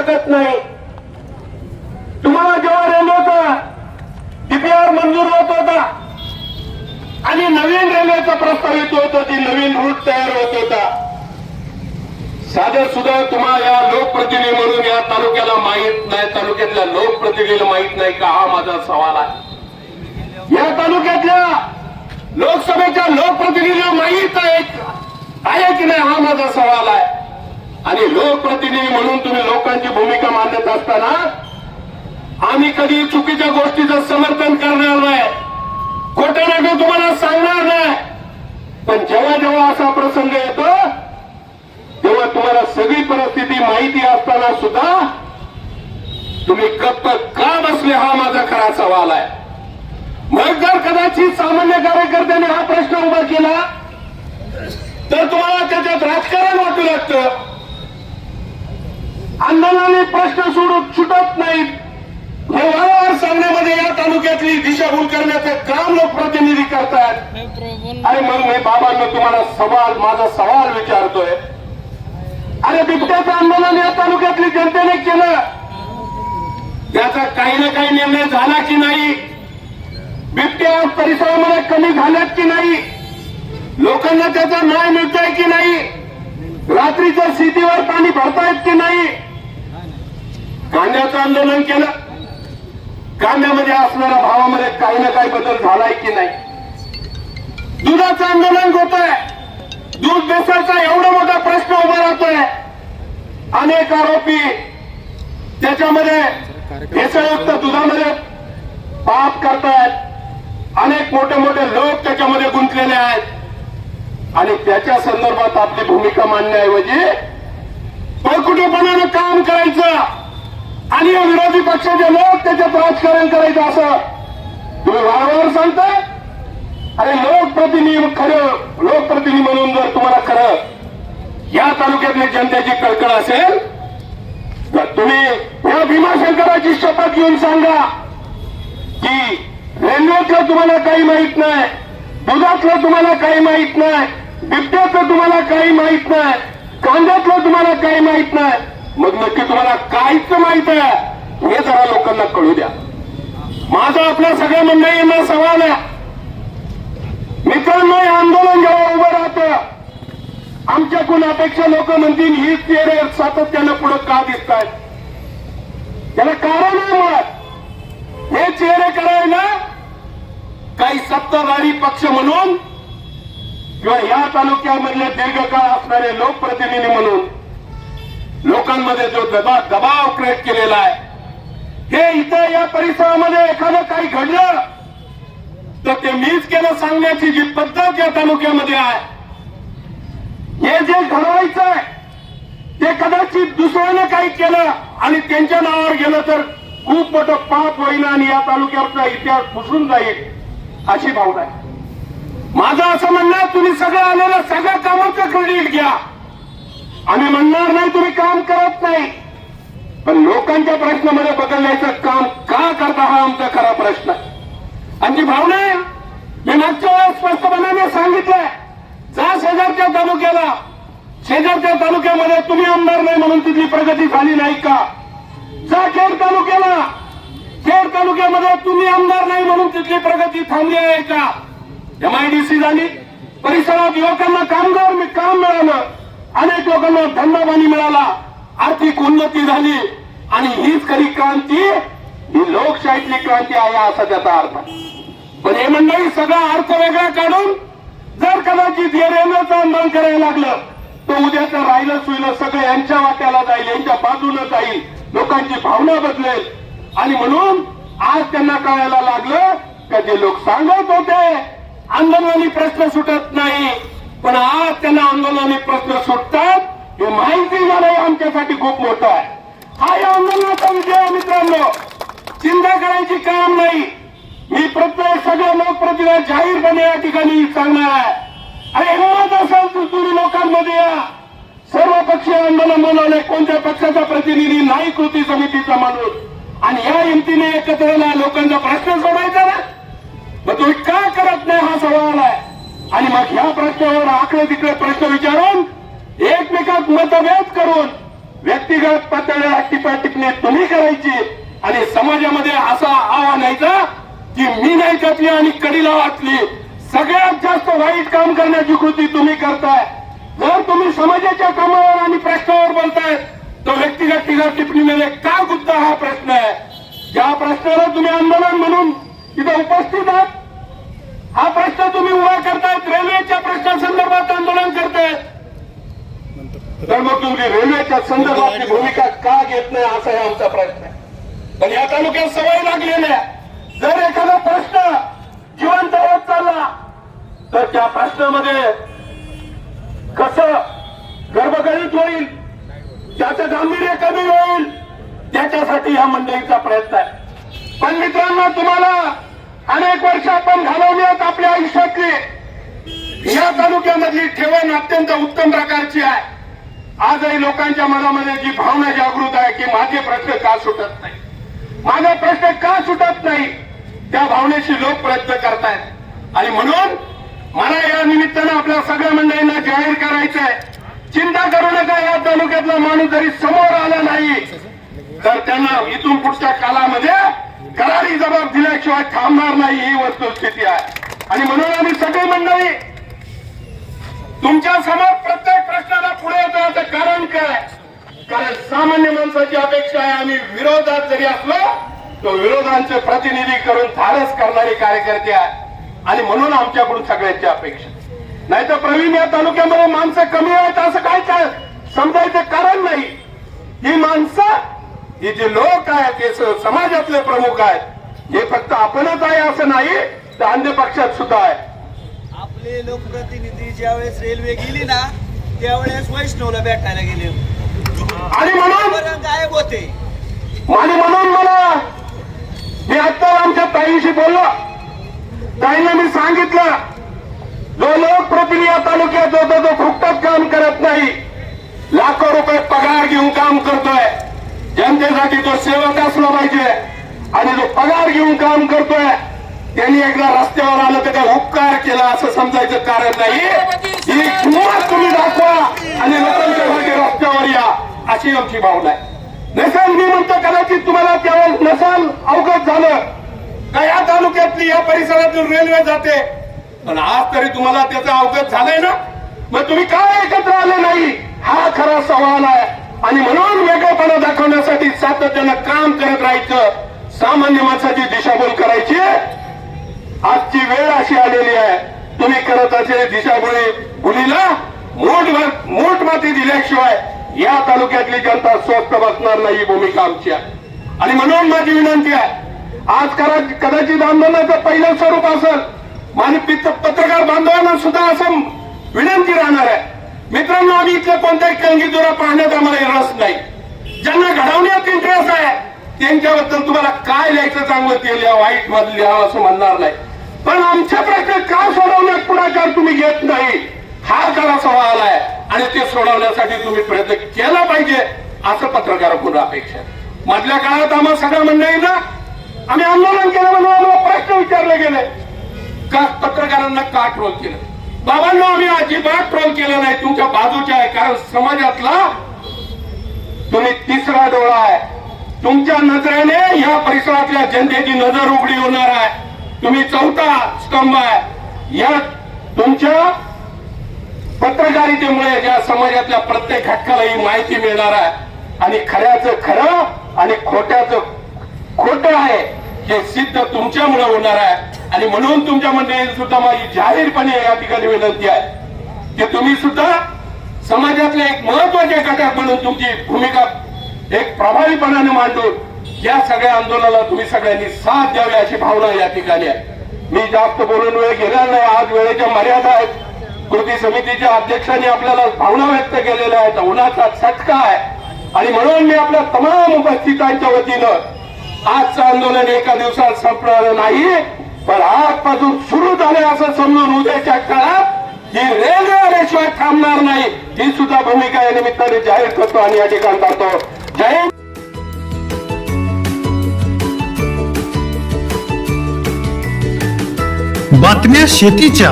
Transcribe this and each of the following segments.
शकत नाही. तुम्हाला जेव्हा रेल्वेचा डीपीआर मंजूर होत होता आणि नवीन रेल्वेचा प्रस्ताव येत होता, ती नवीन रूट तयार होत होता, साधं सुद्धा तुम्हाला या लोकप्रतिनिधी म्हणून या तालुक्याला माहीत नाही, तालुक्यातल्या लोकप्रतिनिधीला माहीत नाही का? हा माझा सवाल आहे. या तालुक्यातल्या लोकसभेच्या लोकप्रतिनिधीला माहीत आहे की नाही? हा माझा सवाल आहे. आणि लोकप्रतिनिधी म्हणून तुम्ही लोकांची भूमिका मांडत असताना आम्ही कधी चुकीच्या गोष्टीचं समर्थन करणार नाही, खोटं नाटक तुम्हाला सांगणार नाही. पण जेव्हा जेव्हा असा प्रसंग येतो तेव्हा तुम्हाला सगळी परिस्थिती माहिती असताना सुद्धा तुम्ही गप्प का बसले? हा माझा खरा सवाल आहे. मग जर कदाचित सामान्य कार्यकर्त्यांनी हा प्रश्न उभा केला तर तुम्हाला त्याच्यात राजकारण वाटू लागतं. आंदोलनाने प्रश्न सुटत नाहीत हे वारंवार सांगण्यामध्ये या तालुक्यातली दिशाभूल करण्याचं काम लोकप्रतिनिधी करतात. आणि मग मी बाबांना तुम्हाला माझा सवाल विचारतोय. अरे बिबट्याचं आंदोलन या तालुक्यातली जनतेने केलं, त्याचा काही ना काही निर्णय झाला की नाही? बिबट्या परिसरामध्ये कमी झाल्यात की नाही? लोकांना त्याचा न्याय मिळतोय की नाही? रात्रीच्या शेतीवर पाणी भरतायत की नाही? कांद्याचं आंदोलन केलं, कांद्यामध्ये असणाऱ्या भावामध्ये काही ना काही बदल झालाय की नाही? दुधाचं आंदोलन होत आहे, दूध भेसळचा एवढा मोठा प्रश्न उभा राहतोय. अनेक आरोपी त्याच्यामध्ये भेसळयुक्त दुधामध्ये पाप करतायत, अनेक मोठे मोठे लोक त्याच्यामध्ये गुंतलेले आहेत. आणि त्याच्या संदर्भात आपली भूमिका मांडण्याऐवजी पळकुटेपणानं काम करायचं आणि विरोधी पक्षाचे लोक त्याच्यात राजकारण करायचं असं तुम्ही वारंवार सांगताय. अरे लोकप्रतिनिधी खरं लोकप्रतिनिधी म्हणून जर तुम्हाला खरं या तालुक्यातल्या जनतेची कळकळ असेल तर तुम्ही या भीमाशंकराची शपथ घेऊन सांगा की रेल्वेतलं तुम्हाला काही माहित नाही, दुधातलं तुम्हाला काही माहित नाही, बिबट्याचं तुम्हाला काही माहित नाही, कांद्यातलं तुम्हाला काही माहित नाही. मग नक्की तुम्हाला काहीच माहित आहे हे जरा लोकांना कळू द्या. माझा आपल्या सगळ्या मंडळींना सवाल आहे. मित्रांनो, हे आंदोलन जेव्हा उभं राहतं आमच्याकडून अपेक्षा लोक म्हणतील ही चेहरे सातत्यानं पुढे का दिसत आहेत? त्याला कारण आहे मुळात हे चेहरे करायला काही सत्ताधारी पक्ष म्हणून किंवा या तालुक्यामधले दीर्घकाळ असणारे लोकप्रतिनिधी म्हणून लोकांमध्ये जो दबाव क्रिएट केलेला आहे, हे इथं या परिसरामध्ये एखादं काही घडलं तर ते मीच केलं सांगण्याची जी पद्धत या तालुक्यामध्ये आहे, हे जे घडवायचं आहे ते कदाचित दुसऱ्याने काही केलं आणि त्यांच्या नावावर गेलं तर खूप मोठं पाप होईल आणि या तालुक्याचा इतिहास पुसून जाईल अशी भावना आहे. माझं असं म्हणणं, तुम्ही सगळं आलेलं सगळ्या कामाचं क्रेडिट घ्या. आम्ही म्हणणार नाही तुम्ही काम करत नाही, पण लोकांच्या प्रश्नामध्ये बदलण्याचं काम का करता हा आमचा खरा प्रश्न आहे. आणि जी भावना आहे मी मागच्या वेळेस स्पष्टपणाने सांगितलंय, जा शेजारच्या तालुक्याला, शेजारच्या तालुक्यामध्ये तुम्ही आमदार नाही म्हणून तिथली प्रगती झाली नाही का? जा खेड तालुक्याला, खेड तालुक्यामध्ये तुम्ही आमदार नाही म्हणून तिथली प्रगती थांबली आहे का? MIDC झाली, परिसरात युवकांना काम मिळालं, अनेक लोकांना धंदापाणी मिळाला, आर्थिक उन्नती झाली आणि हीच खरी क्रांती, ही लोकशाहीतली क्रांती आहे असा त्याचा अर्थ. पण हे मंडळी सगळा अर्थ वेगळा काढून जर कदाचित हे रेल्वेचं आंदोलन करायला लागलं तर उद्याचं राहिलं सुईलं सगळं यांच्या वाट्याला जाईल, यांच्या बाजूनं जाईल, लोकांची भावना बदलेल. आणि म्हणून आज त्यांना कळायला लागलं का जे लोक सांगत होते आंदोलनाने प्रश्न सुटत नाही, पण आज त्यांना आंदोलनाने प्रश्न सुटतात हे माहिती झालंय आमच्यासाठी खूप मोठं आहे. हा या आंदोलनाचा विजय आहे मित्रांनो, चिंता करायची काम नाही. मी प्रत्येक सगळ्या लोकप्रतिनिधी जाहीरपणे या ठिकाणी सांगणार आहे. अरे हिंमत असेल तर तुम्ही लोकांमध्ये या. सर्व पक्षीय आंदोलन बोलवले, कोणत्या पक्षाचा प्रतिनिधी नाही, कृती समितीचा माणूस, आणि या हिमतीने एकत्र लोकांचा प्रश्न सोडायचा ना, मग तुम्ही का करत नाही हा सवाल आहे. आणि मग ह्या प्रश्नावर आकडे तिकडे प्रश्न विचारून एकमेकात मतभेद करून व्यक्तिगत पातळीला टिप्पणी तुम्ही करायची आणि समाजामध्ये असा आव्हान यायचा की मी नाही घातली आणि कडीला वाचली. सगळ्यात जास्त वाईट काम करण्याची कृती तुम्ही करताय. जर तुम्ही समाजाच्या कामावर आणि प्रश्नावर बोलताय तो व्यक्तिगत टीका टिप्पणीमध्ये का गुंता हा प्रश्न आहे. ज्या प्रश्नाला तुम्ही आंदोलन म्हणून तिथे उपस्थित आहात, हा प्रश्न तुम्ही उभा करतायत, रेल्वेच्या प्रश्नासंदर्भात आंदोलन करतायत, तर मग तुम्ही रेल्वेच्या संदर्भातली भूमिका का घेत नाही असा आहे आमचा प्रश्न आहे. पण या तालुक्यात सवय लागलेल्या जर एखादा प्रश्न जिवंत होत चालला तर त्या प्रश्नामध्ये कसं गर्भगणित होईल, त्याचं गांभीर्य कमी होईल, त्याच्यासाठी या मंडळीचा प्रयत्न आहे. पण मित्रांनो, तुम्हाला अनेक वर्ष आपण घालवण्यात आपल्या आयुष्यातली या तालुक्यामधली ठेवण अत्यंत उत्तम प्रकारची आहे. आजही लोकांच्या मनामध्ये जी भावना जागृत आहे की माझे प्रश्न का सुटत नाही, माझा प्रश्न का सुटत नाही, त्या भावनेशी लोक प्रयत्न करतायत. आणि म्हणून मला या निमित्तानं आपल्या सगळ्या मंडळींना जाहीर करायचं आहे, चिंता करू नका. या तालुक्यातला माणूस जरी समोर आला नाही तर त्यांना इथून पुढच्या काळामध्ये करारी जबाब दिल्याशिवाय थांबणार नाही, ही वस्तुस्थिती आहे. आणि म्हणून आम्ही सगळी मंडळी तुमच्या समोर प्रत्येक प्रश्नाला पुढे येण्याचं कारण काय, कारण सामान्य माणसाची अपेक्षा आहे आम्ही विरोधात जरी असलो तो विरोधांचे प्रतिनिधी करून धाडस करणारे कार्यकर्ते आहे. आणि म्हणून आमच्याकडून सगळ्यांची अपेक्षा नाही तर प्रवीण या तालुक्यामध्ये माणसं कमी आहेत असं काय समजायचं कारण नाही. ही माणसं, ही जे लोक आहेत, हे समाजातले प्रमुख आहेत, हे फक्त आपणच आहे असं नाही, तर अन्य पक्षात सुद्धा आहे. आपले लोकप्रतिनिधी ज्यावेळेस रेल्वे गेली ना त्यावेळेस वैष्णवला भेटायला गेले आणि म्हणून गायब होते. आणि म्हणून मला मी आता आमच्या ताईशी बोललो, ताईला मी सांगितलं जो लोकप्रतिनिधी या तालुक्यात होता तो फुकटात काम करत नाही, लाखो रुपये पगार घेऊन काम करतोय, जनतेसाठी तो सेवक असला पाहिजे. आणि जो पगार घेऊन काम करतोय त्यांनी एकदा रस्त्यावर आलं तर काय उपकार केला असं समजायचं कारण नाही. ही किंमत तुम्ही दाखवा आणि लोकांच्यासाठी रस्त्यावर या, अशी आमची भावना आहे. नसेल मी म्हणतो कदाचित तुम्हाला त्यावेळेस नसाल अवगत झालं का या तालुक्यातली या परिसरातून रेल्वे जाते, पण आज तरी तुम्हाला त्याचं अवगत झालंय ना, मग तुम्ही काय एकत्र आले नाही, हा खरा सवाल आहे. आणि म्हणून वेगळेपणा दाखवण्यासाठी सातत्यानं काम करत राहायचं, सामान्य माणसाची दिशाभूल करायची. आजची वेळ अशी आलेली आहे, तुम्ही करत असलेली दिशाभुलीला मूठ माती दिल्याशिवाय या तालुक्यातली जनता स्वस्त बसणार नाही, ही भूमिका आमची आहे. आणि म्हणून माझी विनंती आहे, आज कदाचित आंदोलनाचं पहिलं स्वरूप असेल, आणि पत्रकार बांधवांना सुद्धा असं विनंती राहणार आहे. मित्रांनो, आम्ही इथल्या कोणत्याही कलगीतुरा पाहण्यात आम्हाला रस नाही. ज्यांना घडवण्यात इंटरेस्ट आहे त्यांच्याबद्दल तुम्हाला काय लिहायचं चांगलं ते लिहा, वाईट मध्ये लिहा असं म्हणणार नाही. पण आमचे प्रश्न का सोडवण्यात पुढाकार तुम्ही घेत नाही, हा खरा सवाल आहे. आणि ते सोडवण्यासाठी तुम्ही प्रयत्न केला पाहिजे असं पत्रकारांकडून अपेक्षा आहे. मधल्या काळात आम्हाला सगळ्या मंडळींना आम्ही आंदोलन केलं म्हणून आम्हाला प्रश्न विचारले गेले का पत्रकारांना का ट्रोल केलं. बाबांना आम्ही अजिबात ट्रोल केलं नाही, तुमच्या बाजूच्या आहे. कारण समाजातला तुम्ही तिसरा डोळा आहे. तुमच्या नजरेने या परिसरातल्या जनतेची नजर उघडी होणार आहे. तुम्ही चौथा स्तंभ आहे. या तुमच्या पत्रकारितेमुळे या समाजातल्या प्रत्येक घटकाला ही माहिती मिळणार आहे. आणि खऱ्याचं खरं आणि खोट्याचं खोटं आहे हे सिद्ध तुमच्यामुळे होणार आहे. आणि म्हणून तुमच्या मंडळींनी सुद्धा माझी जाहीरपणे या ठिकाणी विनंती आहे की तुम्ही सुद्धा समाजातले एक महत्वाचे घटक म्हणून तुमची भूमिका एक प्रभावीपणाने मांडून या सगळ्या आंदोलनाला तुम्ही सगळ्यांनी साथ द्यावी अशी भावना या ठिकाणी आहे. मी जास्त बोलून वेळ घेणार नाही, आज वेळेच्या मर्यादा आहेत. कृती समितीच्या अध्यक्षांनी आपल्याला भावना व्यक्त केलेल्या आहेत, उन्हाचा चटका आहे. आणि म्हणून मी आपल्या तमाम उपस्थितांच्या वतीनं आजचं आंदोलन एका दिवसात संपणार नाही, पण आजपासून सुरू झाले असं समजून उद्याच्या काळात ही रेल्वे आल्याशिवाय थांबणार नाही, ही सुद्धा भूमिका या निमित्ताने जाहीर करतो आणि या ठिकाणी करतो. जय हिंद. बातम्या शेतीच्या,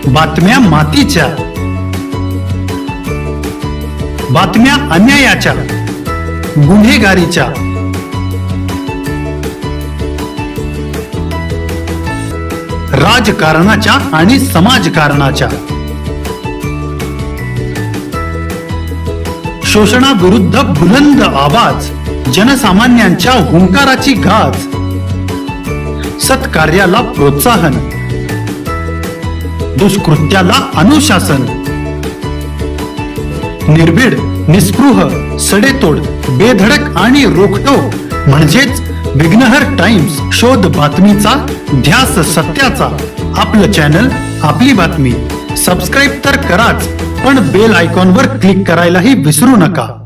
बातम्या मातीच्या, बातम्या अन्यायाच्या, गुन्हेगारीच्या, राजकारणाच्या आणि समाजकारणाच्या, शोषणाविरुद्ध बुलंद आवाज, जनसामान्यांच्या हुंकाराची गाज, सत्कार्याला प्रोत्साहन, दुष्कृत्याला अनुशासन, निर्भीड, निस्पृह, सडेतोड, बेधडक आणि रोखठोक म्हणजेच विघ्नहर टाइम्स. शोध बातमीचा, ध्यास सत्याचा. आपलं चॅनल, आपली बातमी. सबस्क्राईब तर कराच, पण बेल आयकॉनवर क्लिक करायलाही विसरू नका.